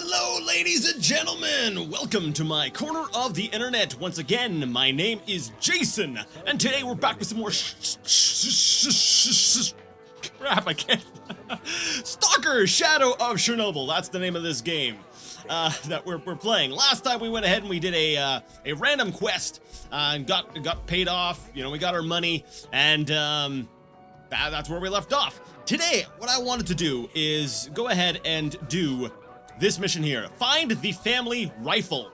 Hello, ladies and gentlemen! Welcome to my corner of the internet. Once again, my name is Jason, and today we're back with some more crap, I can't. S.T.A.L.K.E.R, Shadow of Chernobyl. That's the name of this game that we're playing. Last time we went ahead and we did a random quest and got paid off. You know, we got our money, and that's where we left off. Today, what I wanted to do is go ahead and do this mission here. Find the family rifle.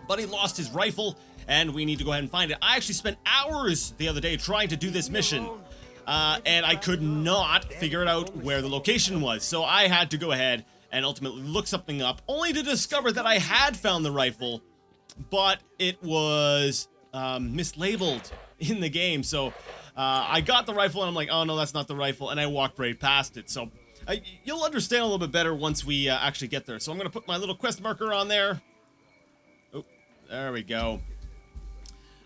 Buddy lost his rifle, and we need to go ahead and find it. I actually spent hours the other day trying to do this mission, and I could not figure out where the location was. So I had to go ahead and ultimately look something up, only to discover that I had found the rifle, but it was mislabeled in the game. So I got the rifle, and I'm like, oh no, that's not the rifle, and I walked right past it. So you'll understand a little bit better once we actually get there. So I'm going to put my little quest marker on there. Oh, there we go.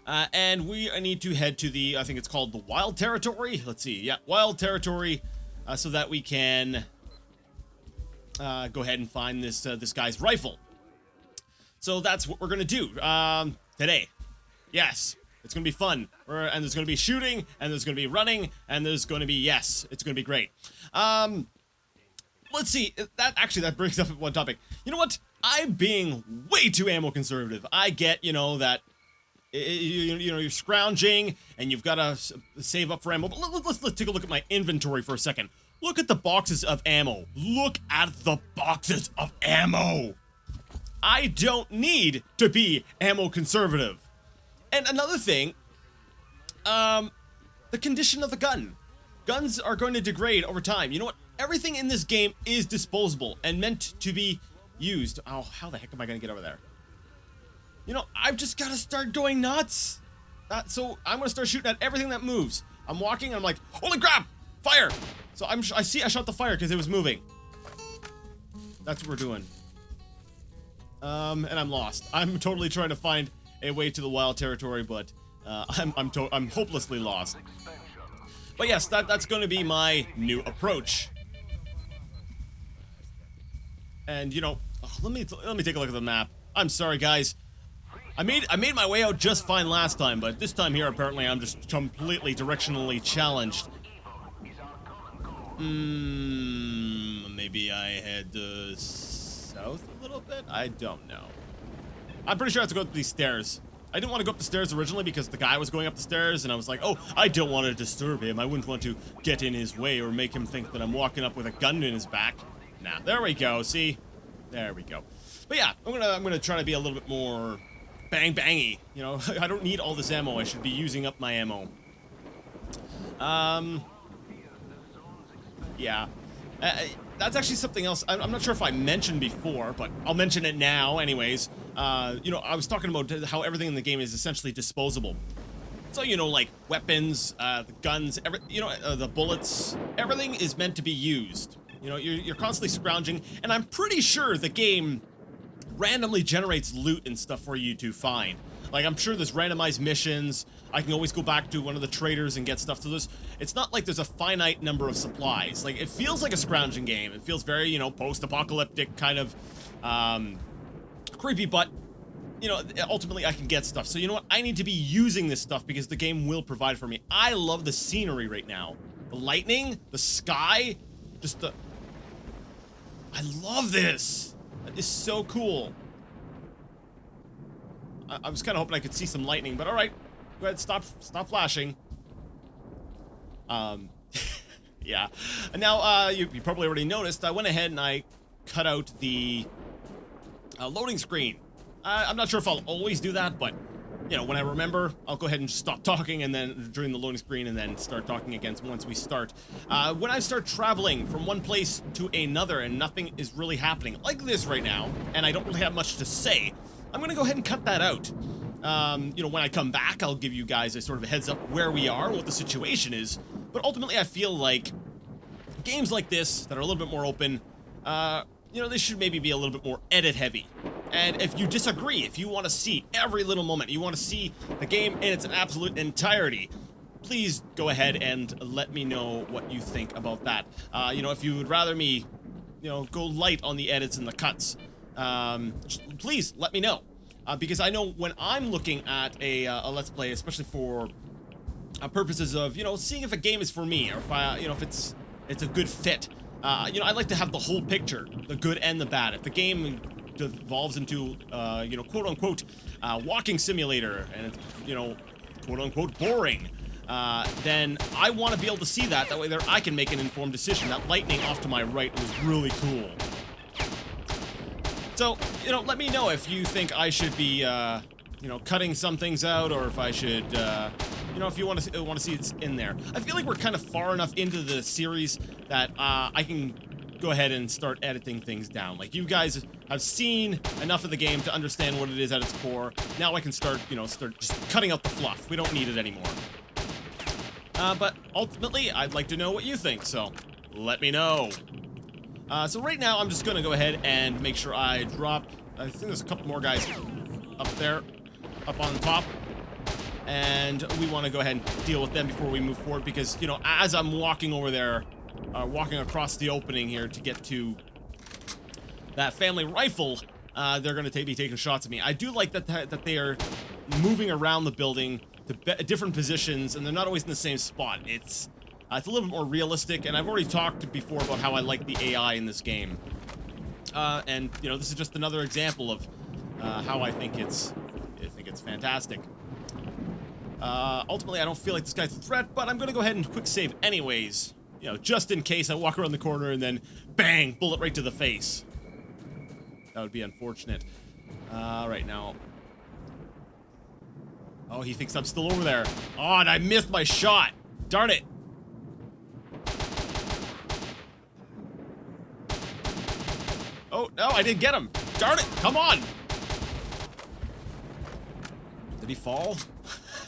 And we need to head to the, I think it's called the Wild Territory. Let's see. Yeah, Wild Territory, so that we can go ahead and find this guy's rifle. So that's what we're going to do today. Yes. It's going to be fun, and there's going to be shooting, and there's going to be running, and there's going to be, yes, it's going to be great. Let's see, that brings up one topic. You know what? I'm being way too ammo conservative. I get, you know, that, you know, you're scrounging, and you've got to save up for ammo, but let's take a look at my inventory for a second. Look at the boxes of ammo. Look at the boxes of ammo. I don't need to be ammo conservative. And another thing, the condition of the gun. Guns are going to degrade over time. You know what? Everything in this game is disposable and meant to be used. Oh, how the heck am I going to get over there? You know, I've just got to start going nuts. So I'm going to start shooting at everything that moves. I'm walking and I'm like, holy crap, fire. So I shot the fire because it was moving. That's what we're doing. And I'm lost. I'm totally trying to find a way to the Wild Territory, but I'm hopelessly lost. But yes, that's going to be my new approach. And you know, let me take a look at the map. I'm sorry, guys. I made my way out just fine last time, but this time here apparently I'm just completely directionally challenged. Maybe I head south a little bit. I don't know. I'm pretty sure I have to go up these stairs. I didn't want to go up the stairs originally because the guy was going up the stairs, and I was like, oh, I don't want to disturb him. I wouldn't want to get in his way or make him think that I'm walking up with a gun in his back. Nah, there we go. See? There we go. But yeah, I'm gonna try to be a little bit more bangy. You know, I don't need all this ammo. I should be using up my ammo. Yeah. That's actually something else. I'm not sure if I mentioned before, but I'll mention it now anyways. You know, I was talking about how everything in the game is essentially disposable. So, you know, like weapons, the guns, the bullets, everything is meant to be used. You know, you're constantly scrounging, and I'm pretty sure the game randomly generates loot and stuff for you to find. Like, I'm sure there's randomized missions. I can always go back to one of the traders and get stuff to this. It's not like there's a finite number of supplies. Like, it feels like a scrounging game. It feels very, you know, post-apocalyptic kind of, creepy, but, you know, ultimately I can get stuff. So, you know what? I need to be using this stuff because the game will provide for me. I love the scenery right now. The lightning, the sky, just the... I love this. That is so cool. I was kind of hoping I could see some lightning, but all right. Go ahead, stop flashing. Yeah. And now, you probably already noticed, I went ahead and I cut out the loading screen. I'm not sure if I'll always do that, but, you know, when I remember, I'll go ahead and just stop talking and then during the loading screen and then start talking again once we start. When I start traveling from one place to another and nothing is really happening, like this right now, and I don't really have much to say, I'm going to go ahead and cut that out. You know, when I come back, I'll give you guys a sort of a heads up where we are, what the situation is. But ultimately, I feel like games like this that are a little bit more open, you know, they should maybe be a little bit more edit heavy. And if you disagree, if you want to see every little moment, you want to see the game in its absolute entirety, please go ahead and let me know what you think about that. You know, if you would rather me, you know, go light on the edits and the cuts, please let me know. Because I know when I'm looking at a Let's Play, especially for purposes of, you know, seeing if a game is for me, or if I, you know, if it's a good fit. You know, I like to have the whole picture, the good and the bad. If the game devolves into, you know, quote unquote, walking simulator, and it's, you know, quote unquote boring, then I want to be able to see that. That way there I can make an informed decision. That lightning off to my right was really cool. So, you know, let me know if you think I should be, you know, cutting some things out, or if I should, you know, if you want to see it's in there. I feel like we're kind of far enough into the series that I can go ahead and start editing things down. Like, you guys have seen enough of the game to understand what it is at its core. Now I can start, you know, just cutting out the fluff. We don't need it anymore. But ultimately, I'd like to know what you think, so let me know. So right now, I'm just gonna go ahead and make sure I drop. I think there's a couple more guys up there, up on top, and we want to go ahead and deal with them before we move forward. Because, you know, as I'm walking over there, walking across the opening here to get to that family rifle, they're gonna be taking shots at me. I do like that they are moving around the building to different positions, and they're not always in the same spot. It's a little bit more realistic, and I've already talked before about how I like the AI in this game. And, you know, this is just another example of how I think it's fantastic. Ultimately, I don't feel like this guy's a threat, but I'm going to go ahead and quick save anyways. You know, just in case I walk around the corner and then, bang, bullet right to the face. That would be unfortunate. Right now. Oh, he thinks I'm still over there. Oh, and I missed my shot. Darn it. Oh, no, I didn't get him. Darn it, come on. Did he fall?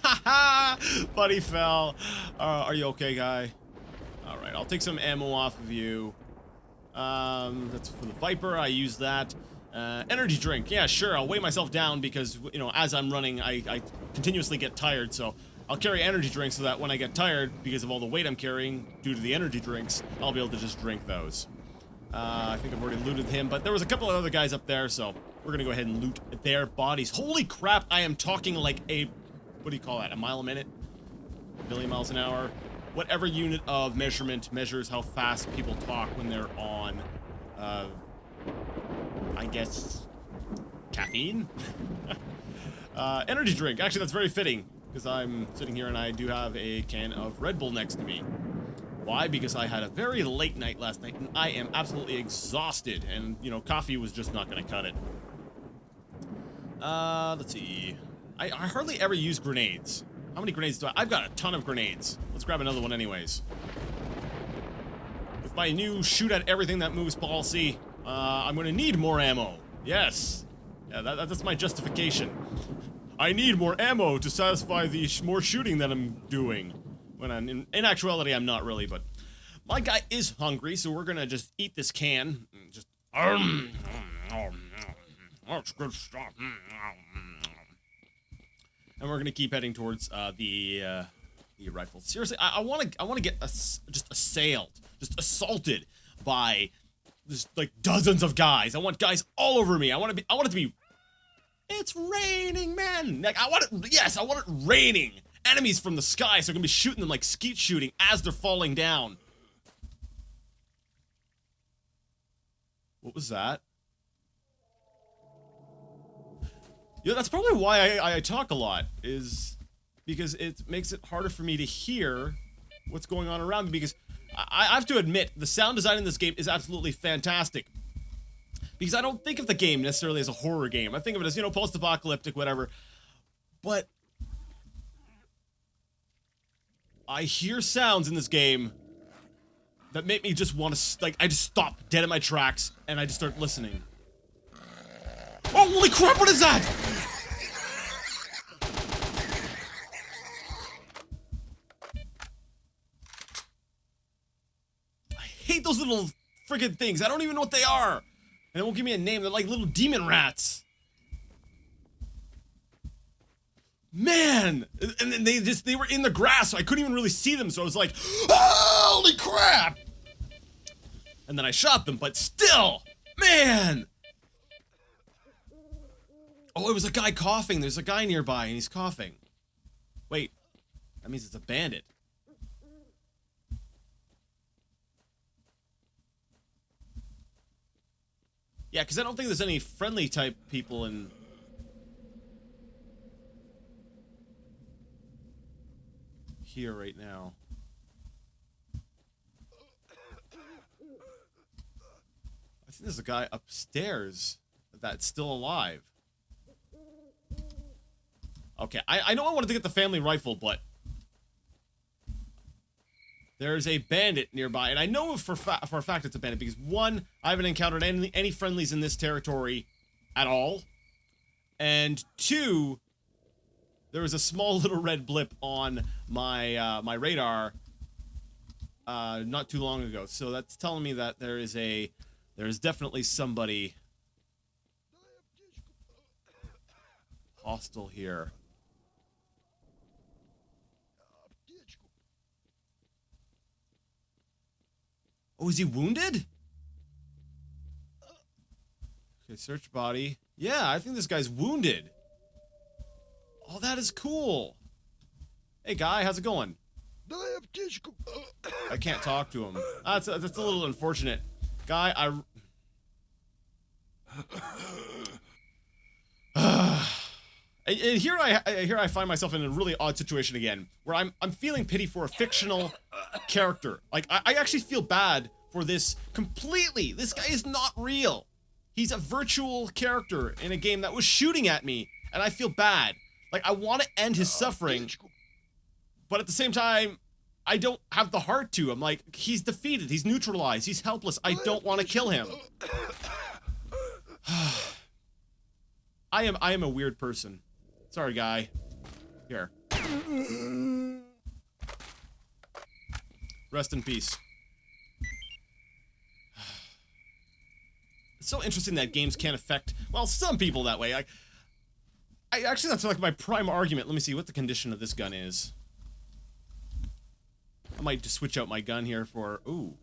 Haha, but he fell. Are you okay, guy? All right, I'll take some ammo off of you. That's for the Viper, I use that. Energy drink, yeah, sure, I'll weigh myself down because, you know, as I'm running, I continuously get tired, so I'll carry energy drinks so that when I get tired, because of all the weight I'm carrying due to the energy drinks, I'll be able to just drink those. I think I've already looted him, but there was a couple of other guys up there, so we're gonna go ahead and loot their bodies. Holy crap, I am talking like a, what do you call that, a mile a minute? A million miles an hour? Whatever unit of measurement measures how fast people talk when they're on, I guess, caffeine? Energy drink. Actually, that's very fitting, because I'm sitting here and I do have a can of Red Bull next to me. Why? Because I had a very late night last night, and I am absolutely exhausted, and, you know, coffee was just not gonna cut it. Let's see. I hardly ever use grenades. How many grenades do I've got a ton of grenades. Let's grab another one anyways. With my new shoot at everything that moves policy, I'm gonna need more ammo. Yes. Yeah, that's my justification. I need more ammo to satisfy the more shooting that I'm doing. When I'm in actuality, I'm not really, but my guy is hungry, so we're gonna just eat this can. Just that's good stuff. And we're gonna keep heading towards the rifle. Seriously, I want to get just assaulted by just like dozens of guys. I want guys all over me. I want it to be. It's raining, man. Like I want it raining. Enemies from the sky, so I'm gonna be shooting them like skeet shooting as they're falling down. What was that? Yeah, that's probably why I talk a lot, is because it makes it harder for me to hear what's going on around me, because I have to admit, the sound design in this game is absolutely fantastic. Because I don't think of the game necessarily as a horror game. I think of it as, you know, post-apocalyptic, whatever. But I hear sounds in this game that make me just want to, like, I just stop dead in my tracks and I just start listening. Oh, holy crap, what is that? I hate those little friggin' things. I don't even know what they are. And they won't give me a name. They're like little demon rats. Man! And then they were in the grass, so I couldn't even really see them, so I was like, holy crap! And then I shot them, but still! Man! Oh, it was a guy coughing. There's a guy nearby and he's coughing. Wait, that means it's a bandit. Yeah, because I don't think there's any friendly type people in... here right now. I think there's a guy upstairs that's still alive. Okay, I know I wanted to get the family rifle, but... there's a bandit nearby, and I know for a fact it's a bandit, because one, I haven't encountered any friendlies in this territory at all, and two, there was a small little red blip on my my radar not too long ago, so that's telling me that there's definitely somebody hostile here. Oh, is he wounded? Okay, search body. Yeah, I think this guy's wounded. Oh, that is cool. Hey, guy, how's it going? I can't talk to him. That's a little unfortunate. Guy, and here I find myself in a really odd situation again, where I'm feeling pity for a fictional character. Like, I actually feel bad for this completely. This guy is not real. He's a virtual character in a game that was shooting at me, and I feel bad. Like, I want to end his suffering, but at the same time, I don't have the heart to. I'm like, he's defeated, he's neutralized, he's helpless, I don't want to kill him. I am a weird person. Sorry, guy. Here. Rest in peace. It's so interesting that games can't affect, well, some people that way. I actually, that's like my prime argument. Let me see what the condition of this gun is. I might just switch out my gun here for, ooh.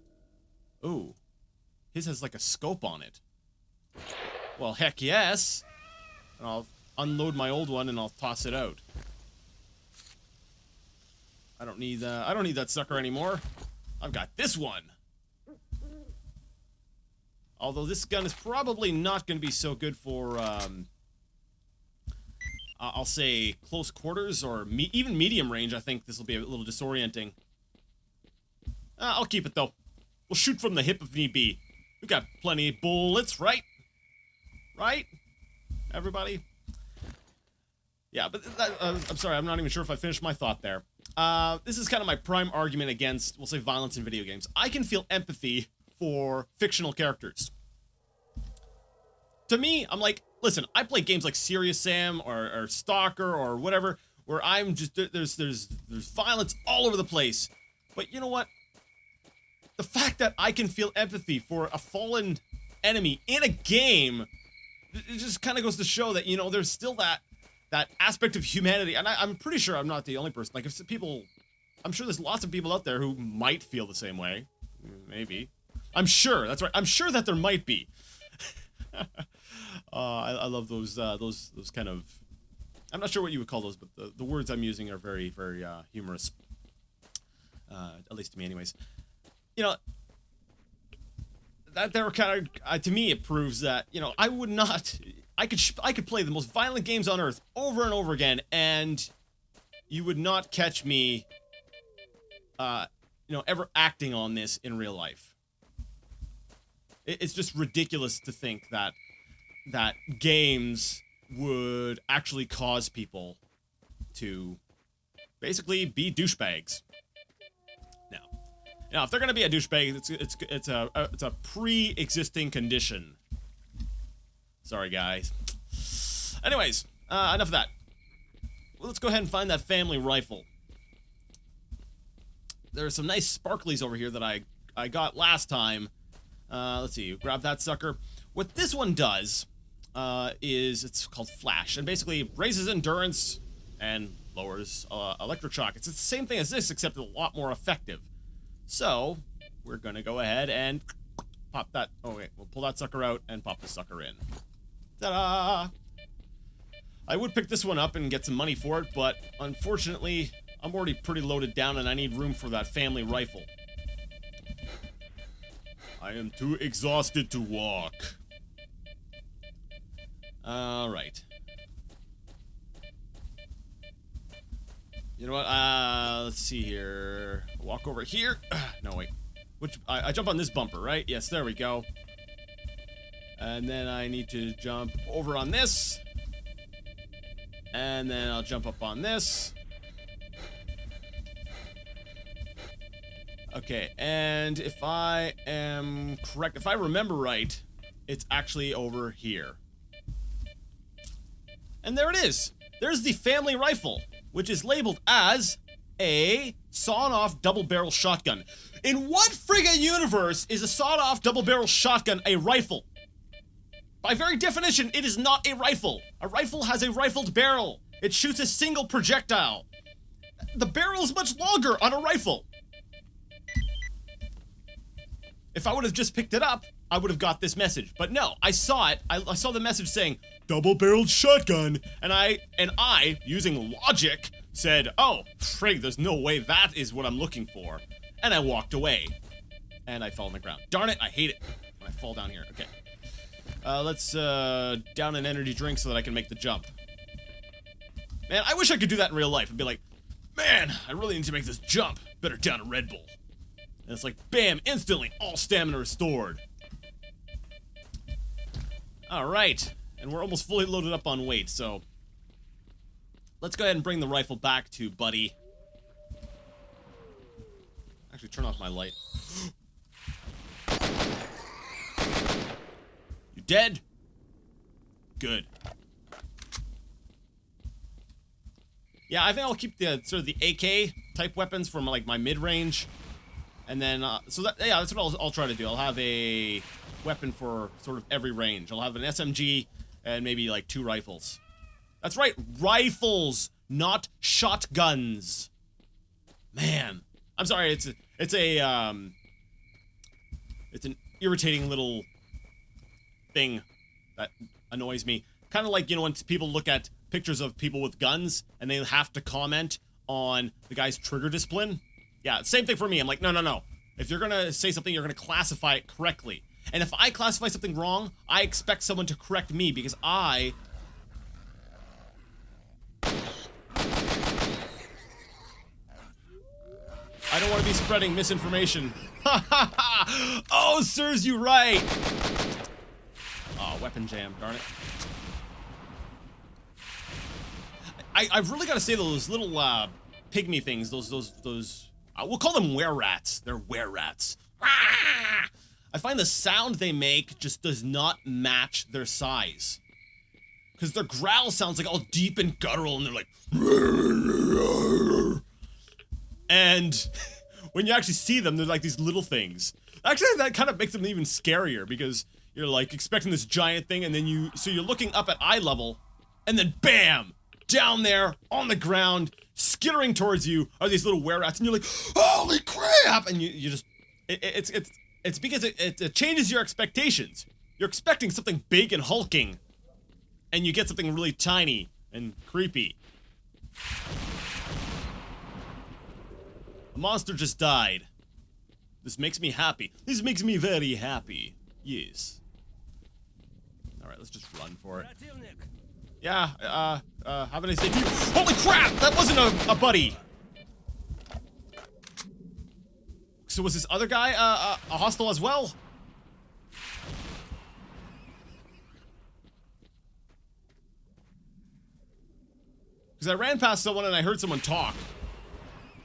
His has like a scope on it. Well, heck yes. And I'll unload my old one and I'll toss it out. I don't need that sucker anymore. I've got this one. Although this gun is probably not going to be so good for, I'll say close quarters or even medium range. I think this will be a little disorienting. I'll keep it though. We'll shoot from the hip if need be. We've got plenty of bullets, right? Right? Everybody? Yeah, but I'm sorry, I'm not even sure if I finished my thought there. This is kind of my prime argument against, we'll say, violence in video games. I can feel empathy for fictional characters. To me, I'm like, listen, I play games like Serious Sam or S.T.A.L.K.E.R or whatever, where I'm just, there's violence all over the place. But you know what? The fact that I can feel empathy for a fallen enemy in a game, it just kind of goes to show that, you know, there's still that aspect of humanity. And I'm pretty sure I'm not the only person. Like, if people, I'm sure there's lots of people out there who might feel the same way. Maybe. I'm sure, that's right. I'm sure that there might be. I love those kind of, I'm not sure what you would call those, but the words I'm using are very, very humorous. At least to me anyways. You know, that they were kind of, to me it proves that, you know, I would not, I could play the most violent games on earth over and over again, and you would not catch me, you know, ever acting on this in real life. It's just ridiculous to think that games would actually cause people to basically be douchebags. Now, if they're gonna be a douchebag, it's a pre-existing condition. Sorry, guys. Anyways, enough of that. Well, let's go ahead and find that family rifle. There are some nice sparklies over here that I got last time. Let's see, grab that sucker. What this one does is it's called Flash, and basically raises endurance and lowers electric shock. It's the same thing as this, except a lot more effective. So, we're gonna go ahead and pop that, oh wait, we'll pull that sucker out and pop the sucker in. Ta-da! I would pick this one up and get some money for it, but unfortunately, I'm already pretty loaded down and I need room for that family rifle. I am too exhausted to walk. Alright. You know what, let's see here. Walk over here. No, wait. I jump on this bumper, right? Yes, there we go. And then I need to jump over on this. And then I'll jump up on this. Okay, and if I am correct, if I remember right, it's actually over here. And there it is. There's the family rifle, which is labeled as a sawed-off double-barrel shotgun. In what friggin' universe is a sawed-off double-barrel shotgun a rifle? By very definition, it is not a rifle. A rifle has a rifled barrel. It shoots a single projectile. The barrel is much longer on a rifle. If I would have just picked it up, I would have got this message. But no, I saw it. I saw the message saying, double-barreled shotgun. And I, using logic, said, oh, frig, there's no way that is what I'm looking for. And I walked away. And I fell on the ground. Darn it, I hate it when I fall down here. Okay. Let's down an energy drink so that I can make the jump. Man, I wish I could do that in real life. I'd be like, man, I really need to make this jump. Better down a Red Bull. And it's like, bam, instantly, all stamina restored. Alright, and we're almost fully loaded up on weight, so let's go ahead and bring the rifle back to Buddy. Actually, turn off my light. You dead? Good. Yeah, I think I'll keep the sort of the AK type weapons from like my mid-range. And then, so that, yeah, that's what I'll try to do. I'll have a weapon for sort of every range. I'll have an SMG and maybe like 2 rifles. That's right, rifles, not shotguns. Man, I'm sorry. It's an irritating little thing that annoys me. Kind of like, you know, when people look at pictures of people with guns and they have to comment on the guy's trigger discipline. Yeah, same thing for me. I'm like, no. If you're gonna say something, you're gonna classify it correctly. And if I classify something wrong, I expect someone to correct me because I don't want to be spreading misinformation. Oh, serves you right. Oh, weapon jam, darn it. I've really got to say those little pygmy things, those we'll call them were-rats. They're were-rats. Ah! I find the sound they make just does not match their size. Because their growl sounds like all deep and guttural, and they're like... And when you actually see them, they're like these little things. Actually, that kind of makes them even scarier, because you're like expecting this giant thing, and then you're looking up at eye level, and then BAM! Down there, on the ground, skittering towards you are these little were-rats, and you're like, holy crap! And you just, it's because it changes your expectations. You're expecting something big and hulking, and you get something really tiny and creepy. A monster just died. This makes me happy. This makes me very happy. Yes. Alright, let's just run for it. Yeah, have a nice day to you. Holy crap! That wasn't a buddy! So was this other guy, a hostile as well? Because I ran past someone and I heard someone talk.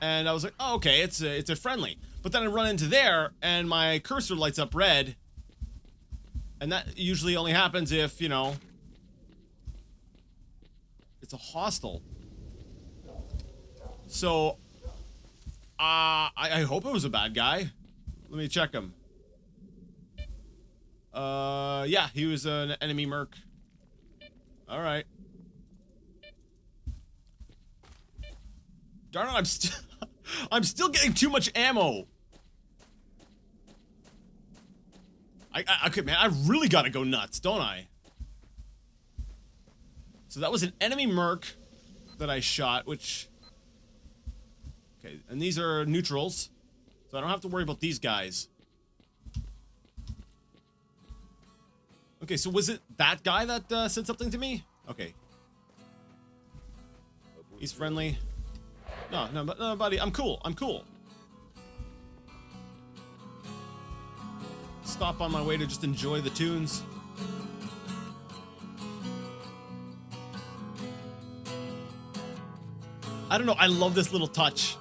And I was like, oh, okay, it's a friendly. But then I run into there, and my cursor lights up red. And that usually only happens if, you know... it's a hostile. So, I hope it was a bad guy. Let me check him. Yeah, he was an enemy merc. Alright. Darn it, I'm still getting too much ammo. I could, man, I really gotta go nuts, don't I? So that was an enemy merc that I shot, which... Okay, and these are neutrals. So I don't have to worry about these guys. Okay, so was it that guy that said something to me? Okay. He's friendly. No, buddy, I'm cool. I'm cool. Stop on my way to just enjoy the tunes. I don't know, I love this little touch.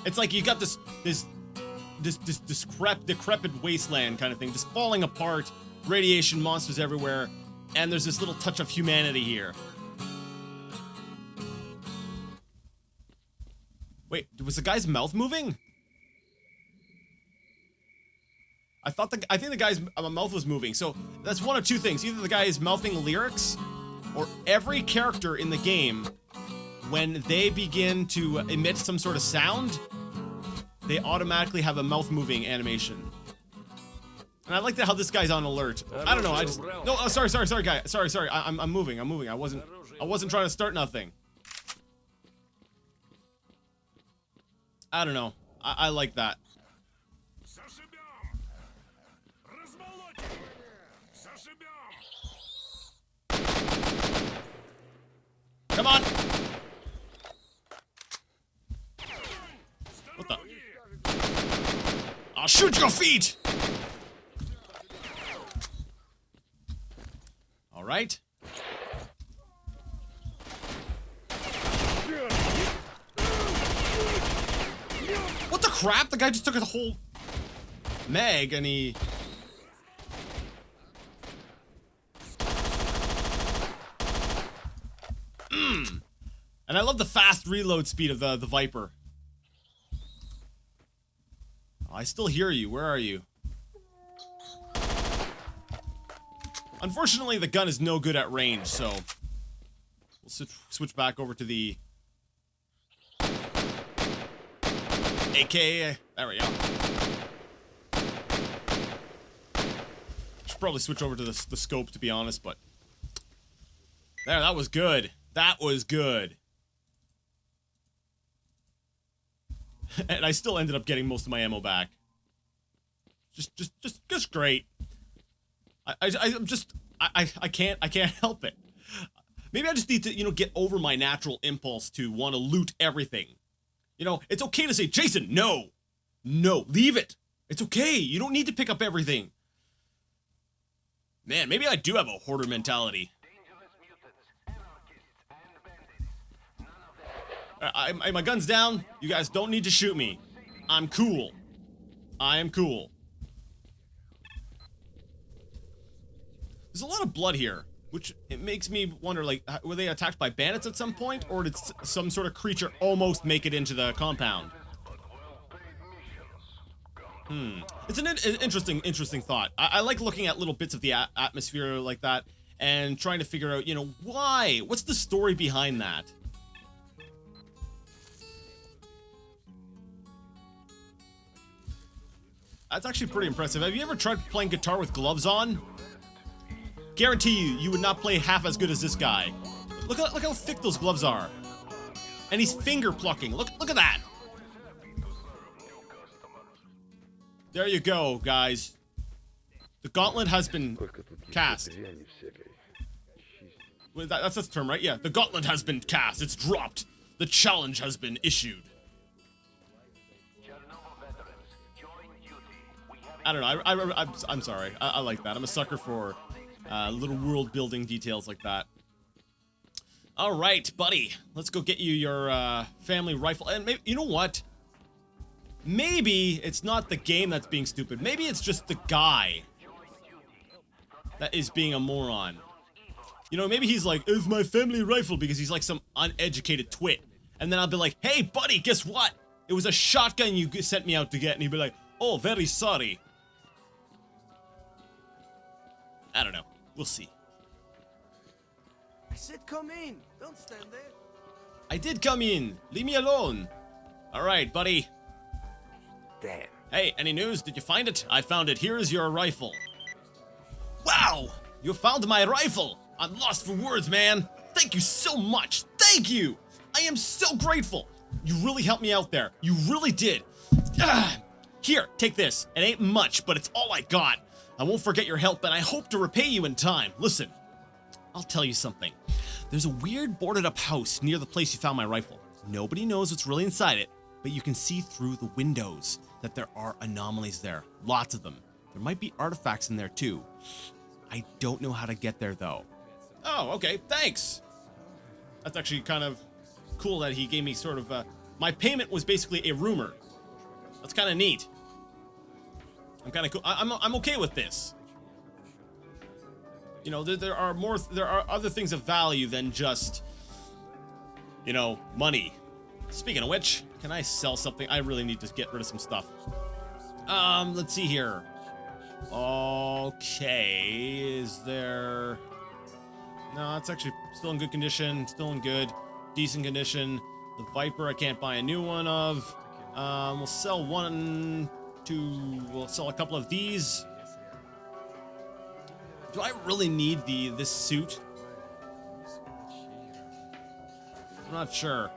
It's like you got this decrepit wasteland kind of thing, just falling apart, radiation monsters everywhere, and there's this little touch of humanity here. Wait, was the guy's mouth moving? I think the guy's mouth was moving, so that's one of two things. Either the guy is mouthing lyrics, or every character in the game, when they begin to emit some sort of sound, they automatically have a mouth moving animation. And I like how this guy's on alert. I don't know, I just... No, oh, sorry, guy. Sorry. I'm moving. I wasn't trying to start nothing. I don't know. I like that. Come on! What the? I'll shoot your feet! Alright. What the crap? The guy just took a whole mag and he... And I love the fast reload speed of the Viper. Oh, I still hear you. Where are you? Unfortunately, the gun is no good at range, so... We'll switch back over to the... AK. There we go. Should probably switch over to the scope, to be honest, but... There, that was good. That was good. And I still ended up getting most of my ammo back. Just great. I can't help it. Maybe I just need to, you know, get over my natural impulse to want to loot everything. You know, it's okay to say, Jason, no, leave it. It's okay. You don't need to pick up everything. Man, maybe I do have a hoarder mentality. My gun's down. You guys don't need to shoot me. I'm cool. I am cool. There's a lot of blood here, which it makes me wonder, like, were they attacked by bandits at some point, or did some sort of creature almost make it into the compound? It's an interesting thought. I like looking at little bits of the atmosphere like that and trying to figure out, you know, why? What's the story behind that? That's actually pretty impressive. Have you ever tried playing guitar with gloves on? Guarantee you would not play half as good as this guy. Look how thick those gloves are. And he's finger plucking. Look at that. There you go, guys. The gauntlet has been cast. That's the term, right? Yeah, the gauntlet has been cast. It's dropped. The challenge has been issued. I don't know. I'm sorry. I like that. I'm a sucker for little world building details like that. All right, buddy. Let's go get you your family rifle. And maybe, you know what? Maybe it's not the game that's being stupid. Maybe it's just the guy that is being a moron. You know, maybe he's like, it's my family rifle, because he's like some uneducated twit. And then I'll be like, hey, buddy, guess what? It was a shotgun you sent me out to get. And he'd be like, oh, very sorry. I don't know. We'll see. I said come in. Don't stand there. I did come in. Leave me alone. All right, buddy. Damn. Hey, any news? Did you find it? I found it. Here is your rifle. Wow! You found my rifle! I'm lost for words, man. Thank you so much. Thank you. I am so grateful. You really helped me out there. You really did. Here, take this. It ain't much, but it's all I got. I won't forget your help, and I hope to repay you in time. Listen, I'll tell you something. There's a weird boarded-up house near the place you found my rifle. Nobody knows what's really inside it, but you can see through the windows that there are anomalies there. Lots of them. There might be artifacts in there, too. I don't know how to get there, though. Oh, okay. Thanks. That's actually kind of cool that he gave me sort of my payment was basically a rumor. That's kind of neat. I'm kind of cool. I'm okay with this. You know, there are other things of value than just, you know, money. Speaking of which, can I sell something? I really need to get rid of some stuff. Let's see here. Okay, is there... No, it's actually still in good condition, still in good, decent condition. The Viper I can't buy a new one of. We'll sell we'll sell a couple of these. Do I really need this suit? I'm not sure.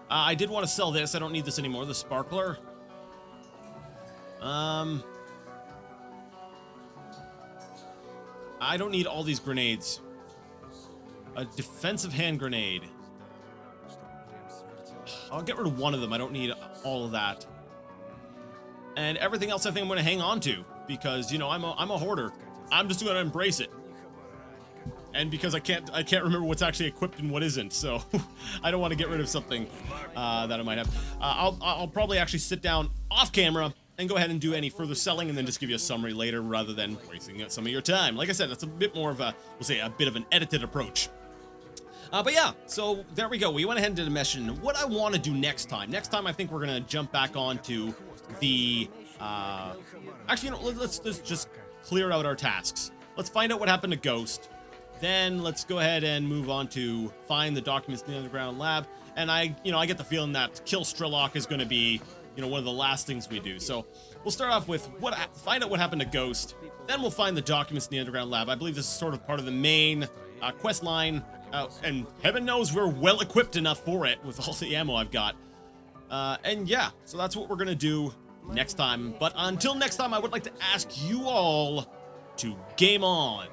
I did want to sell this. I don't need this anymore. The sparkler. I don't need all these grenades. A defensive hand grenade. I'll get rid of one of them. I don't need all of that. And everything else I think I'm going to hang on to because, you know, I'm a hoarder. I'm just going to embrace it. And because I can't remember what's actually equipped and what isn't, so I don't want to get rid of something that I might have. I'll probably actually sit down off camera and go ahead and do any further selling and then just give you a summary later rather than wasting some of your time. Like I said, that's a bit more of a, we'll say, a bit of an edited approach. But yeah, so there we go. We went ahead and did a mission. What I want to do next time I think we're going to jump back onto the, actually, you know, let's just clear out our tasks. Let's find out what happened to Ghost. Then let's go ahead and move on to find the documents in the underground lab. And I get the feeling that kill S.T.A.L.K.E.R is going to be, you know, one of the last things we do. So we'll start off with find out what happened to Ghost. Then we'll find the documents in the underground lab. I believe this is sort of part of the main quest line. And heaven knows we're well equipped enough for it with all the ammo I've got. And yeah, so that's what we're going to do next time. But until next time, I would like to ask you all to game on.